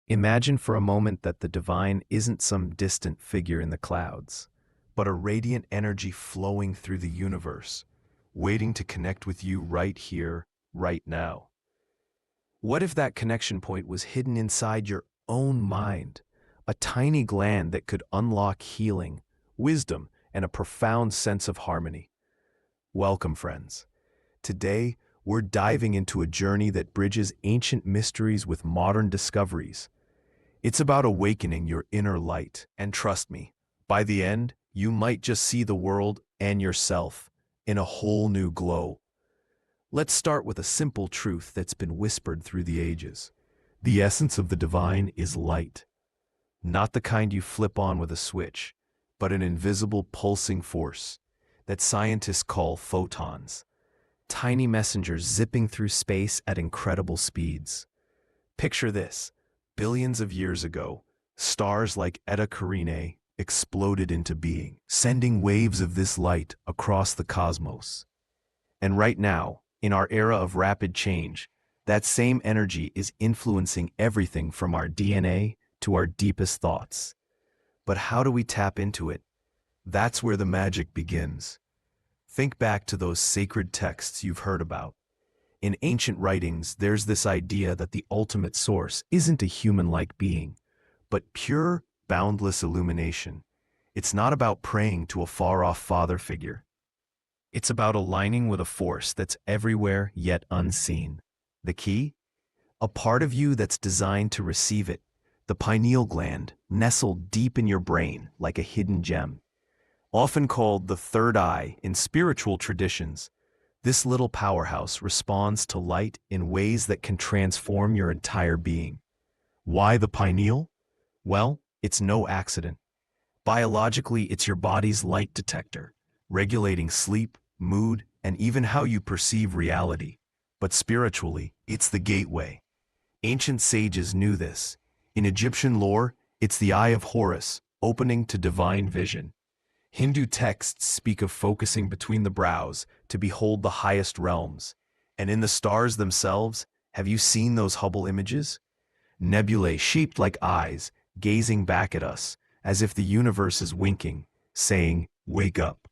Imagine for a moment that the divine isn't some distant figure in the clouds, but a radiant energy flowing through the universe, waiting to connect with you right here, right now. What if that connection point was hidden inside your own mind, a tiny gland that could unlock healing, wisdom, and a profound sense of harmony? Welcome, friends. Today, we're diving into a journey that bridges ancient mysteries with modern discoveries. It's about awakening your inner light, and trust me, by the end, you might just see the world and yourself in a whole new glow. Let's start with a simple truth that's been whispered through the ages. The essence of the divine is light. Not the kind you flip on with a switch, but an invisible pulsing force that scientists call photons. Tiny messengers zipping through space at incredible speeds. Picture this. Billions of years ago, stars like Eta Carinae exploded into being, sending waves of this light across the cosmos. And right now, in our era of rapid change, that same energy is influencing everything from our DNA to our deepest thoughts. But how do we tap into it? That's where the magic begins. Think back to those sacred texts you've heard about. In ancient writings, there's this idea that the ultimate source isn't a human-like being, but pure, boundless illumination. It's not about praying to a far-off father figure. It's about aligning with a force that's everywhere yet unseen. The key? A part of you that's designed to receive it, the pineal gland, nestled deep in your brain like a hidden gem. Often called the third eye in spiritual traditions, this little powerhouse responds to light in ways that can transform your entire being. Why the pineal? Well, it's no accident. Biologically, it's your body's light detector, regulating sleep, mood, and even how you perceive reality. But spiritually, it's the gateway. Ancient sages knew this. In Egyptian lore, it's the eye of Horus, opening to divine vision. Hindu texts speak of focusing between the brows to behold the highest realms. And in the stars themselves, have you seen those Hubble images? Nebulae shaped like eyes, gazing back at us, as if the universe is winking, saying, "Wake up."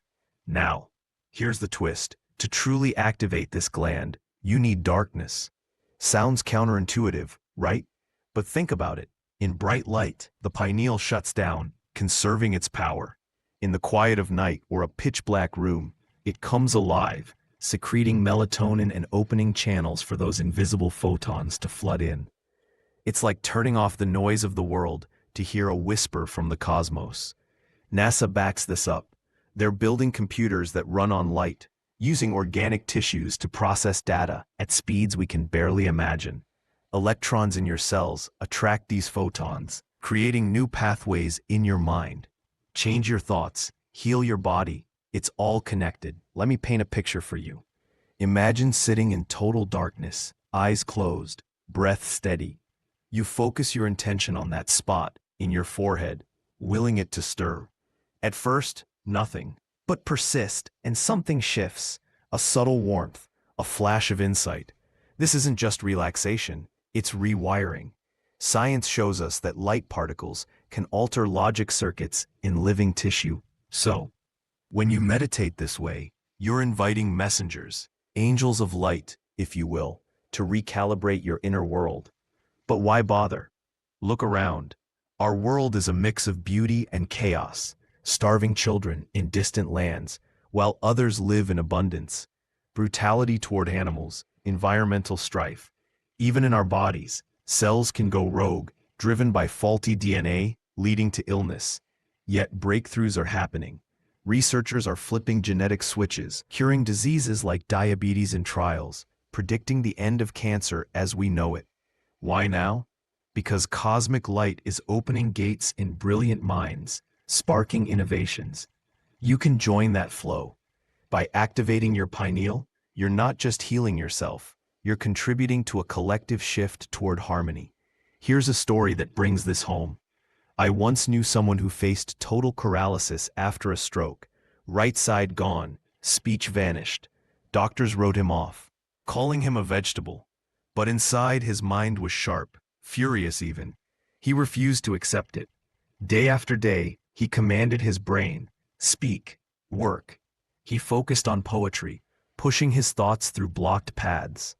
Now, here's the twist. To truly activate this gland, you need darkness. Sounds counterintuitive, right? But think about it. In bright light, the pineal shuts down, conserving its power. In the quiet of night or a pitch-black room, it comes alive, secreting melatonin and opening channels for those invisible photons to flood in. It's like turning off the noise of the world to hear a whisper from the cosmos. NASA backs this up. They're building computers that run on light, using organic tissues to process data at speeds we can barely imagine. Electrons in your cells attract these photons, creating new pathways in your mind. Change your thoughts, heal your body. It's all connected. Let me paint a picture for you. Imagine sitting in total darkness, eyes closed, breath steady. You focus your intention on that spot in your forehead, willing it to stir. At first, nothing, but persist, and something shifts. A subtle warmth, a flash of insight. This isn't just relaxation, it's rewiring. Science shows us that light particles can alter logic circuits in living tissue. So, when you meditate this way, you're inviting messengers, angels of light, if you will, to recalibrate your inner world. But why bother? Look around. Our world is a mix of beauty and chaos, starving children in distant lands, while others live in abundance. Brutality toward animals, environmental strife. Even in our bodies, cells can go rogue, driven by faulty DNA, leading to illness. Yet breakthroughs are happening. Researchers are flipping genetic switches, curing diseases like diabetes in trials, predicting the end of cancer as we know it. Why now? Because cosmic light is opening gates in brilliant minds, sparking innovations. You can join that flow. By activating your pineal, you're not just healing yourself, you're contributing to a collective shift toward harmony. Here's a story that brings this home. I once knew someone who faced total paralysis after a stroke. Right side gone, speech vanished. Doctors wrote him off, calling him a vegetable. But inside his mind was sharp, furious even. He refused to accept it. Day after day, he commanded his brain, speak, work. He focused on poetry, pushing his thoughts through blocked paths.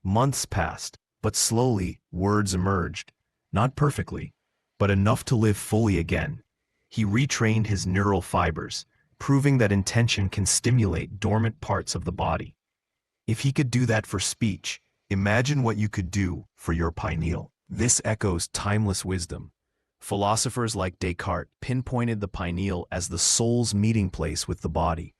Months passed, but slowly words emerged. Not perfectly, but enough to live fully again. He retrained his neural fibers, proving that intention can stimulate dormant parts of the body. If he could do that for speech, imagine what you could do for your pineal. This echoes timeless wisdom. Philosophers like Descartes pinpointed the pineal as the soul's meeting place with the body.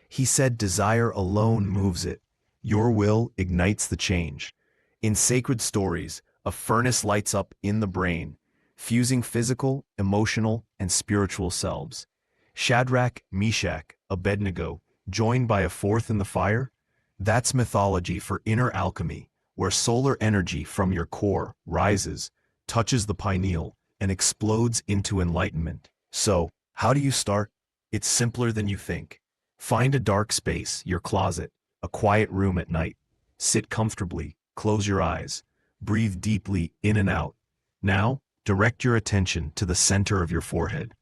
He said desire alone moves it. Your will ignites the change. In sacred stories, a furnace lights up in the brain, fusing physical, emotional, and spiritual selves. Shadrach, Meshach, Abednego, joined by a fourth in the fire? That's mythology for inner alchemy, where solar energy from your core rises, touches the pineal, and explodes into enlightenment. So, how do you start? It's simpler than you think. Find a dark space, your closet, a quiet room at night. Sit comfortably, close your eyes, breathe deeply in and out. Now, direct your attention to the center of your forehead.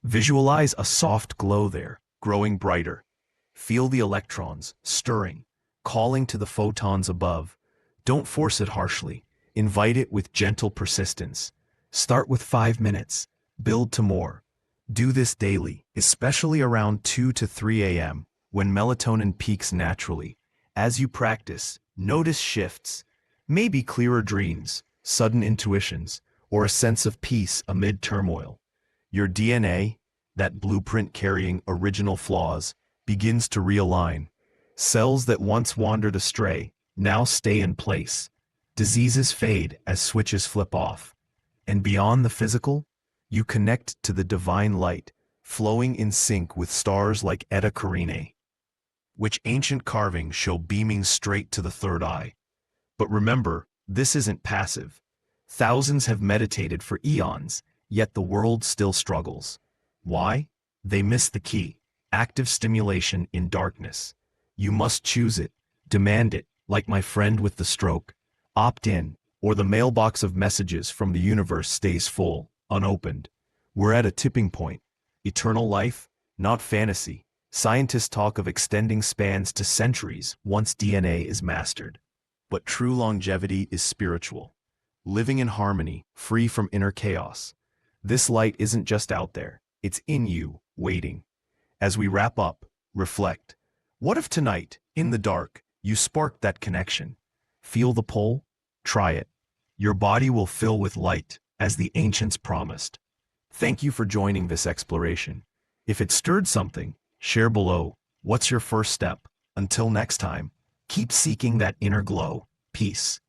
Visualize a soft glow there, growing brighter. Feel the electrons stirring, calling to the photons above. Don't force it harshly. Invite it with gentle persistence. Start with 5 minutes. Build to more. Do this daily, especially around 2 to 3 a.m., when melatonin peaks naturally. As you practice, notice shifts, maybe clearer dreams, sudden intuitions, or a sense of peace amid turmoil. Your DNA, that blueprint carrying original flaws, begins to realign. Cells that once wandered astray now stay in place. Diseases fade as switches flip off. And beyond the physical, you connect to the divine light, flowing in sync with stars like Eta Carinae, which ancient carvings show beaming straight to the third eye. But remember, this isn't passive. Thousands have meditated for eons, yet the world still struggles. Why? They miss the key: active stimulation in darkness. You must choose it, demand it, like my friend with the stroke. Opt in, or the mailbox of messages from the universe stays full, unopened. We're at a tipping point. Eternal life? Not fantasy. Scientists talk of extending spans to centuries once DNA is mastered. But true longevity is spiritual. Living in harmony, free from inner chaos. This light isn't just out there, it's in you, waiting. As we wrap up, reflect. What if tonight, in the dark, you sparked that connection? Feel the pull? Try it. Your body will fill with light, as the ancients promised. Thank you for joining this exploration. If it stirred something, share below. What's your first step? Until next time, keep seeking that inner glow. Peace.